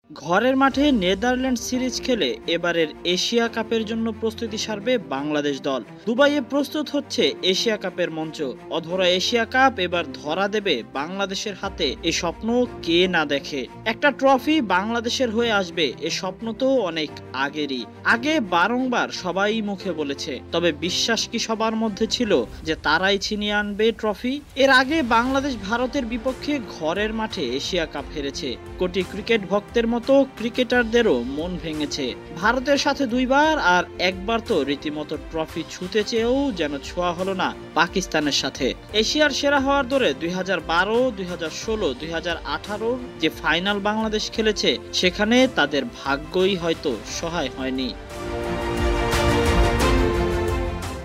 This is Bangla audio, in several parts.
ঘরের মাঠে নেদারল্যান্ড সিরিজ খেলে এবারের এশিয়া কাপের জন্য প্রস্তুতি সারবে বাংলাদেশ দল। দুবাইয়ে প্রস্তুত হচ্ছে এশিয়া কাপের মঞ্চ। অধরা এশিয়া কাপ এবার ধরা দেবে বাংলাদেশের হাতে, এ স্বপ্ন কে না দেখে। একটা ট্রফি বাংলাদেশের হয়ে আসবে, এ স্বপ্ন তো অনেক আগেরই। আগে বারংবার সবাই মুখে বলেছে, তবে বিশ্বাস কি সবার মধ্যে ছিল যে তারাই ছিনিয়ে আনবে ট্রফি? এর আগে বাংলাদেশ ভারতের বিপক্ষে ঘরের মাঠে এশিয়া কাপ হেরেছে। কোটি ক্রিকেট ভক্তের মতো ক্রিকেটারদেরও মন ভেঙেছে। ভারতের সাথে দুইবার আর একবার তো রীতিমতো ট্রফি ছুঁতে চেয়েও যেন ছোঁয়া হলো না পাকিস্তানের সাথে। এশিয়ার সেরা হওয়ার দৌড়ে 2012, 2016, 2018 যে ফাইনাল বাংলাদেশ খেলেছে, সেখানে তাদের ভাগ্যই হয়তো সহায় হয়নি।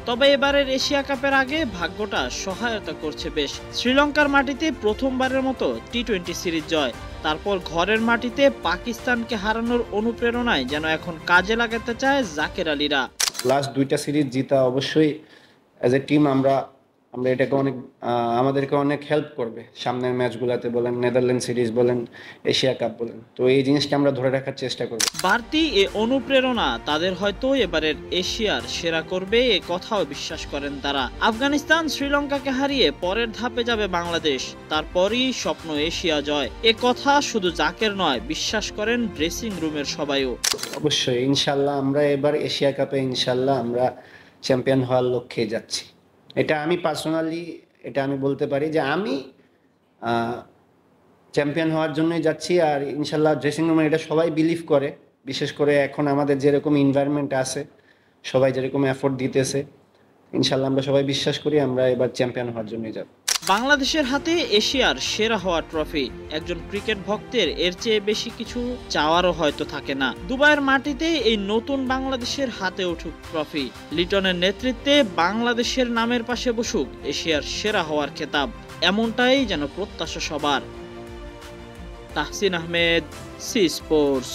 তবে এবারের এশিয়া কাপের আগে ভাগ্যটা সহায়তা করছে বেশ। শ্রীলঙ্কার মাটিতে প্রথমবারের মতো টি-20 সিরিজ জয়, তারপর ঘরের মাটিতে পাকিস্তানকে হারানোর অনুপ্রেরণায় যেন এখন কাজে লাগাতে চায় জাকের আলীরা। লাস্ট দুইটা সিরিজ জিতা অবশ্যই অ্যাজ এ টিম আমরা এটাকে অনেক আমাদেরকে অনেক হেল্প করবে সামনের ম্যাচগুলোতে, বলেন নেদারল্যান্ড সিরিজ বলেন এশিয়া কাপ বলেন, তো এই জিনিসটা আমরা ধরে রাখার চেষ্টা করব। বাড়তি এ অনুপ্রেরণা তাদের হয়তো এবারের এশিয়ার সেরা করবে, এ কথাও বিশ্বাস করেন তারা। আফগানিস্তান শ্রীলঙ্কাকে হারিয়ে পরের ধাপে যাবে বাংলাদেশ, তারপরই স্বপ্ন এশিয়া জয়। এ কথা শুধু জাকের নয়, বিশ্বাস করেন ড্রেসিং রুমের সবাইও। অবশ্যই ইনশাল্লাহ আমরা এবার এশিয়া কাপে ইনশাল্লাহ আমরা চ্যাম্পিয়ন হওয়ার লক্ষ্যে যাচ্ছি। এটা আমি পার্সোনালি আমি বলতে পারি যে আমি চ্যাম্পিয়ন হওয়ার জন্যই যাচ্ছি। আর ইনশাল্লাহ ড্রেসিং রুমে এটা সবাই বিলিভ করে, বিশেষ করে এখন আমাদের যেরকম এনভায়রনমেন্ট আছে, সবাই যেরকম এফোর্ট দিতেছে, ইনশাল্লাহ আমরা সবাই বিশ্বাস করি আমরা এবার চ্যাম্পিয়ন হওয়ার জন্যই যাব। বাংলাদেশের হাতে এশিয়ার সেরা হওয়ার ট্রফি, একজন ক্রিকেট ভক্তের এর চেয়ে বেশি কিছু চাওয়ারও হয়তো থাকে না। দুবাইয়ের মাটিতে এই নতুন বাংলাদেশের হাতে উঠুক ট্রফি, লিটনের নেতৃত্বে বাংলাদেশের নামের পাশে বসুক এশিয়ার সেরা হওয়ার খেতাব, এমনটাই যেন প্রত্যাশা সবার। Tahsin Ahmed, C sports.